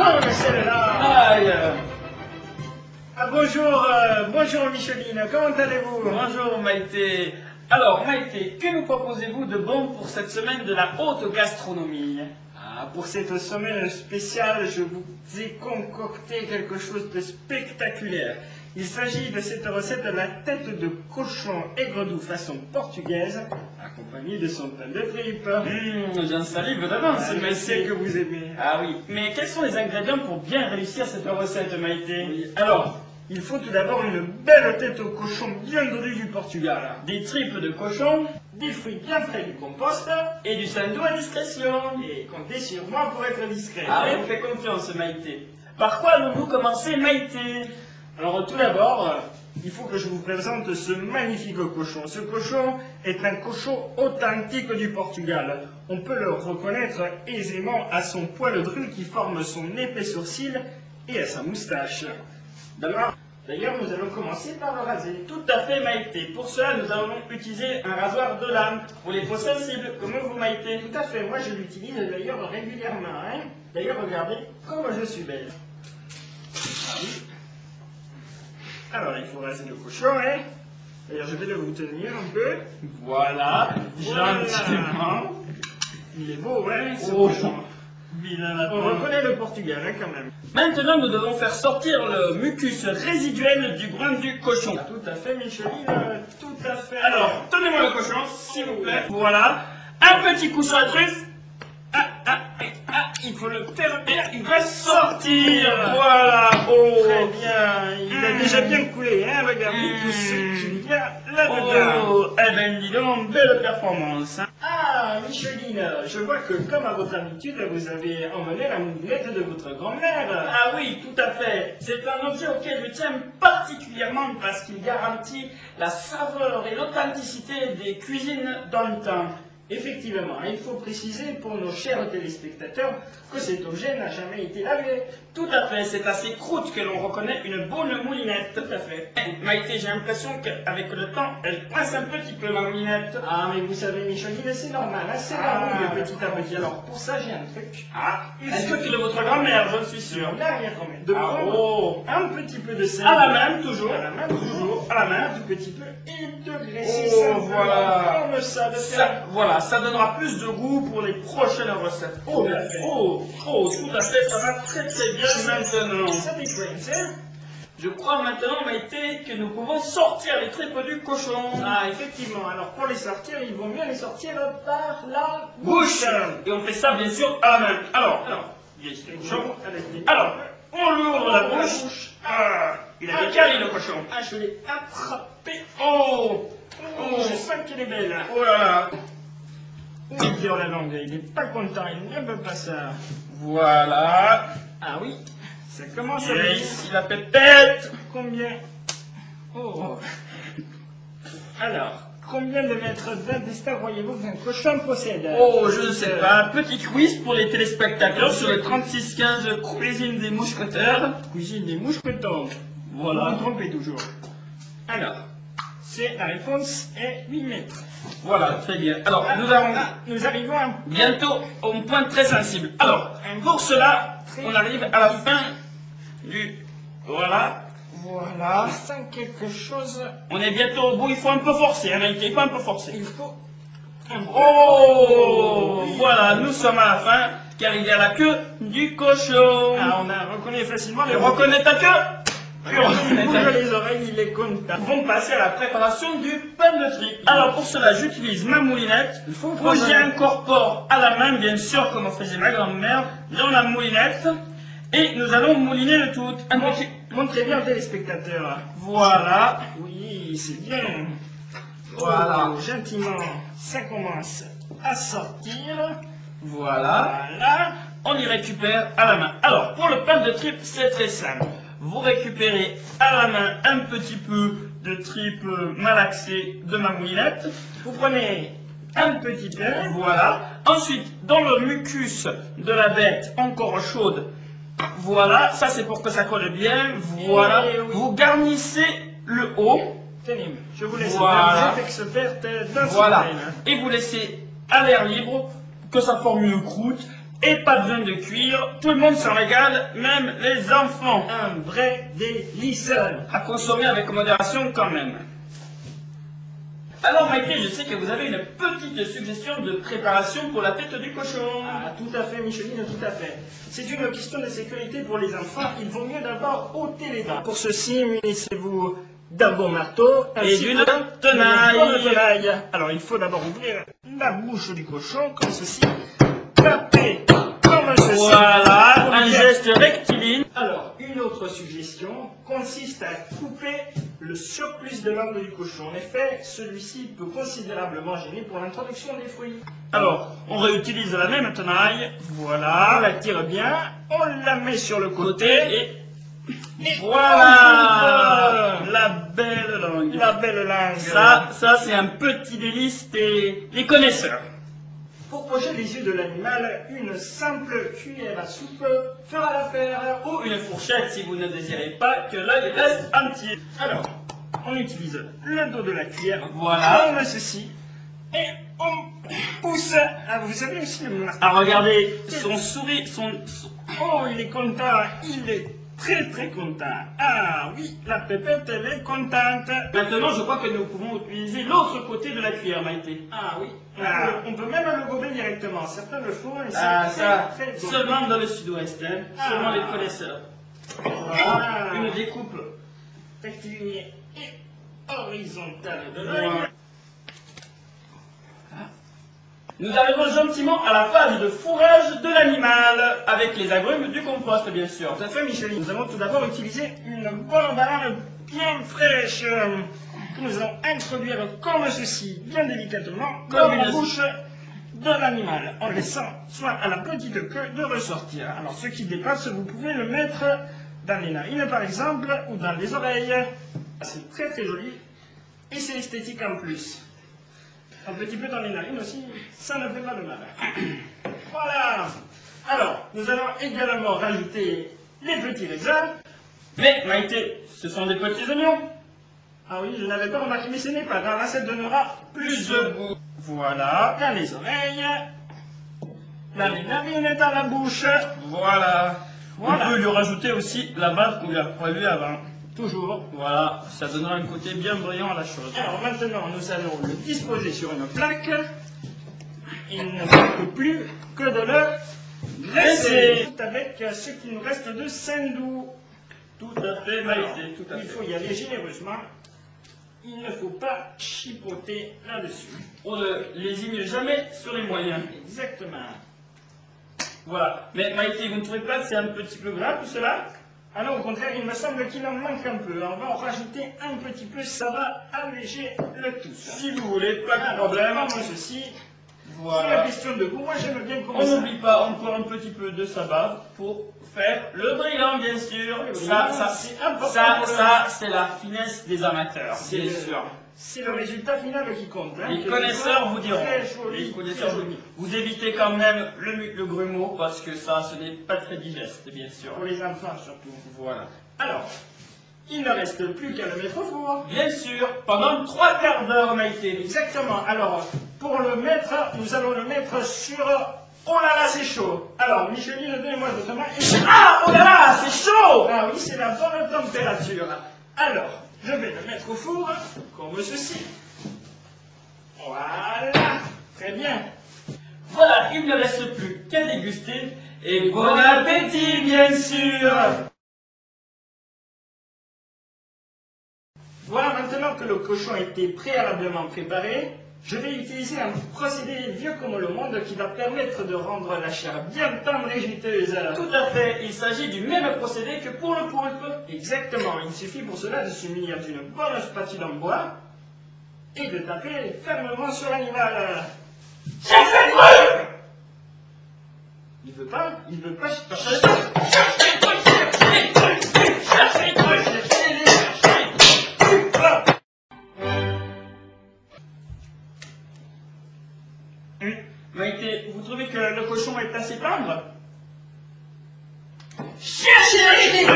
Oh, mais celle-là. Aïe. Ah, bonjour Micheline, comment allez-vous? Bonjour Maïté. Alors Maïté, que nous proposez-vous de bon pour cette semaine de la haute gastronomie? Pour cette semaine spéciale, je vous ai concocté quelque chose de spectaculaire. Il s'agit de cette recette de la tête de cochon aigre-doux façon portugaise, accompagnée de son pain de tripe. J'en salive d'avance, Je Maïté. sais que vous aimez. Ah oui, mais quels sont les ingrédients pour bien réussir cette recette, Maïté? Oui. Alors, il faut tout d'abord une belle tête au cochon bien venue du Portugal, Des tripes de cochon des fruits bien frais du compost, et du sandou à discrétion. et comptez sur moi pour être discret. Ah, on fait confiance, Maïté. Par quoi allons-nous commencer, Maïté? Alors tout d'abord, il faut que je vous présente ce magnifique cochon. Ce cochon est un cochon authentique du Portugal. On peut le reconnaître aisément à son poil dru qui forme son épais sourcil et à sa moustache. D'ailleurs, nous allons commencer par le raser. Tout à fait, Maïté. Pour cela, nous allons utiliser un rasoir de lame pour les peaux sensibles, comme vous, Maïté. Tout à fait, moi je l'utilise d'ailleurs régulièrement. Hein. D'ailleurs, regardez comme je suis belle. Ah oui. Alors, il faut raser le cochon, hein. D'ailleurs, je vais le vous tenir un peu. Voilà, Voilà. gentiment. Il est beau, hein, ce Oh, cochon. vilain On lapin. reconnaît le Portugal, hein, quand même. Maintenant, nous devons faire sortir le mucus résiduel du groin du cochon. Tout à fait, Micheline, tout à fait. Alors, tenez-moi le cochon, s'il vous plaît. Voilà. Un petit coup sur la truffe. Il faut le faire bien, il va sortir. Voilà. Oh. Très bien, il a déjà bien coulé, hein, regardez tout ce qu'il y a là-dedans. Oh, eh ben, dis donc, belle performance. Hein. Ah, Micheline, je vois que comme à votre habitude, vous avez emmené la moulette de votre grand-mère. Ah oui, tout à fait. C'est un objet auquel je tiens particulièrement parce qu'il garantit la saveur et l'authenticité des cuisines d'antan. Effectivement, il faut préciser pour nos chers téléspectateurs que cet objet n'a jamais été lavé. Tout à fait, c'est à ces croûtes que l'on reconnaît une bonne moulinette. Tout à fait. Maïté, j'ai l'impression qu'avec le temps, elle coince un petit peu la moulinette. Ah, mais vous savez, Micheline, c'est normal, hein, c'est Ah, normal, petit à petit. Alors, pour ça, j'ai un truc. Ah, un truc de votre grand-mère, je suis sûr. L'arrière-grand-mère. De Ah, prendre oh. un petit peu de sel. À la main, toujours. À la main, toujours. À la main. Un tout petit peu. Et de graisser Oh, simplement voilà. comme ça. De Ça, faire. voilà, ça donnera plus de goût pour les prochaines recettes. Oh, Tout à fait. tout à fait, ça va très très bien maintenant. Ça décoince, hein. Je crois maintenant, Maïté, que nous pouvons sortir les tripes du cochon. Ah, effectivement. Alors, pour les sortir, il vaut mieux les sortir par la Bouche. Et on fait ça, bien sûr, à la main. Alors, bien sûr, le cochon. Avec les... Alors, on lui ouvre la bouche. Ah, il a des caries, le cochon. Ah, je l'ai attrapé. Oh, Je sens qu'elle est belle. oh là là. Il est dur la langue, il n'est pas content, il n'aime pas ça. Voilà. Ah oui, ça commence à Et venir. ici la pépette. Combien Oh. Alors, combien de mètres d'intestin croyez-vous qu'un cochon possède? Oh, je ne sais pas. Petit quiz pour les téléspectateurs sur le 3615 Cuisine des Mousquetaires. Cuisine des mousquetons. Voilà. Vous vous trompez toujours. Alors, c'est la réponse est 8 mètres. Voilà, très bien. Alors, Nous arrivons à... bientôt au point très sensible. Alors, pour cela, on arrive à la fin du... Voilà. Voilà, je sens quelque chose. On est bientôt au bout, il faut un peu forcer, hein, Maïté, il faut un peu forcer. Il faut... Oh, voilà, nous sommes à la fin, car il y a la queue du cochon. Ah, on a reconnu facilement les... Tu reconnais ta queue? Il bouge les oreilles, il est content. Nous vont passer à la préparation du pain de tripe. Alors pour cela, j'utilise ma moulinette faut où prendre j'y incorpore à la main, bien sûr, comme faisait ma grand-mère, dans la moulinette. Et nous allons mouliner le tout. Un petit... Montrez bien aux téléspectateurs. Voilà. Oui, c'est bien. Voilà. Oh, gentiment, ça commence à sortir. Voilà. Voilà. On y récupère à la main. Alors, pour le pain de tripe, c'est très simple. Vous récupérez à la main un petit peu de tripe malaxée de ma moulinette. Vous prenez un petit peu. Voilà. Ensuite, dans le mucus de la bête encore chaude, voilà, ça c'est pour que ça colle bien. Voilà. Et oui. Vous garnissez le haut. Tenez, je vous laisse Voilà. faire cette experte d'un Voilà. soutien. Et vous laissez à l'air libre que ça forme une croûte Et pas besoin de cuire, tout le monde s'en régale, même les enfants. Un vrai délice. À consommer avec modération quand même. Alors Maïté, je sais que vous avez une petite suggestion de préparation pour la tête du cochon. Ah, tout à fait, Micheline, tout à fait. C'est une question de sécurité pour les enfants. Il vaut mieux d'abord ôter les dents. Pour ceci, munissez-vous d'un bon marteau Et ainsi d'une que bonne tenaille. tenaille. Alors, il faut d'abord ouvrir la bouche du cochon, comme ceci. Taper comme ceci. Voilà, Pour un bien- geste rectiligne. Alors, une autre suggestion consiste à couper le surplus de langue du cochon. En effet, celui-ci peut considérablement gêner pour l'introduction des fruits. Alors, on réutilise la même tenaille. On Voilà. la tire bien, on la met sur le côté. Et voilà, on la belle langue. la belle langue. Ça c'est un petit délice des connaisseurs. Pour pocher les yeux de l'animal, une simple cuillère à soupe fera l'affaire. Ou une fourchette si vous ne désirez pas que l'œil reste entier. Alors, on utilise le dos de la cuillère. Voilà. Comme ceci. Et on pousse. Ah, vous savez aussi le marteau. Ah, regardez, son souris, Oh, il est content. Il est très très content. Ah oui, la pépette, elle est contente. Maintenant, je crois que nous pouvons utiliser l'autre côté de la cuillère, Maïté. Ah oui. Ah. On peut même le gober directement. Certains le font. Et Ah, c'est ça, très, très bon. seulement dans le sud-ouest, hein. Ah. Seulement les connaisseurs. Voilà. Une découpe. Rectiligne et horizontale de Voilà. l'œil. Nous arrivons gentiment à la phase de fourrage de l'animal, avec les agrumes du compost, bien sûr. Tout à fait, Micheline. Nous allons tout d'abord utiliser une bonne banane bien fraîche que nous allons introduire comme ceci, bien délicatement, Comme dans la une- bouche de l'animal, en laissant soit à la petite queue de ressortir. Alors, ce qui dépasse, vous pouvez le mettre dans les narines, par exemple, ou dans les oreilles. C'est très très joli et c'est esthétique en plus. Un petit peu dans les narines aussi, ça ne fait pas de mal. Voilà. Alors, nous allons également rajouter les petits raisins. Mais, Maïté, ce sont des petits oignons. Ah oui, je n'avais pas remarqué, mais ce n'est pas grave, ça donnera Plus de goût. Voilà, dans les oreilles, dans les narines, dans la bouche. Voilà. Voilà. On peut lui rajouter aussi la base qu'on lui a prévue avant. Toujours. Voilà, ça donnera un côté bien brillant à la chose. Alors maintenant, nous allons le disposer sur une plaque. Il ne manque plus que de le graisser. Avec ce qu'il nous reste de saindoux. Tout à fait, Maïté, tout à Il fait. faut y aller généreusement. Il ne faut pas chipoter là-dessus. On ne lésigne jamais sur les moyens. Exactement. Voilà. Mais Maïté, vous ne trouvez pas que c'est un petit peu gras tout cela? Ah non, au contraire, il me semble qu'il en manque un peu. On va en rajouter un petit peu, ça va alléger le tout. Si vous voulez, pas de Alors, problème. comme ceci, c'est la Voilà. question de goût. Moi, j'aime bien On commencer. n'oublie pas encore un petit peu de sabbat pour faire le brillant, bien sûr. Oui, C'est important pour le- c'est la finesse des amateurs, bien sûr. C'est le résultat final qui compte. hein. Les Que connaisseurs ce soit vous diront. Très joli, Les connaisseurs très joli. vous évitez quand même le grumeau parce que ça, ce n'est pas très digeste, bien sûr. Pour les enfants surtout. Voilà. Alors, il ne reste plus qu'à le mettre au four. Bien sûr, pendant 3 quarts d'heure, Maïté. Exactement. Alors, pour le mettre, nous allons le mettre sur... Oh là là, c'est chaud. Alors, Micheline, donnez-moi votre main. Ah, oh là là, c'est chaud! Ah oui, c'est la bonne température. Alors, je vais le mettre au four, comme ceci. Voilà. Très bien. Voilà, il ne reste plus qu'à déguster. Et bon appétit, bien sûr! Voilà, maintenant que le cochon a été préalablement préparé, je vais utiliser un procédé vieux comme le monde qui va permettre de rendre la chair bien tendre et juteuse. Tout à fait, il s'agit du même procédé que pour le poulpe. Exactement, il suffit pour cela de se munir d'une bonne spatule en bois et de taper fermement sur l'animal. Il veut pas chercher. Maïté, vous trouvez que le cochon est assez tendre? Cherchez!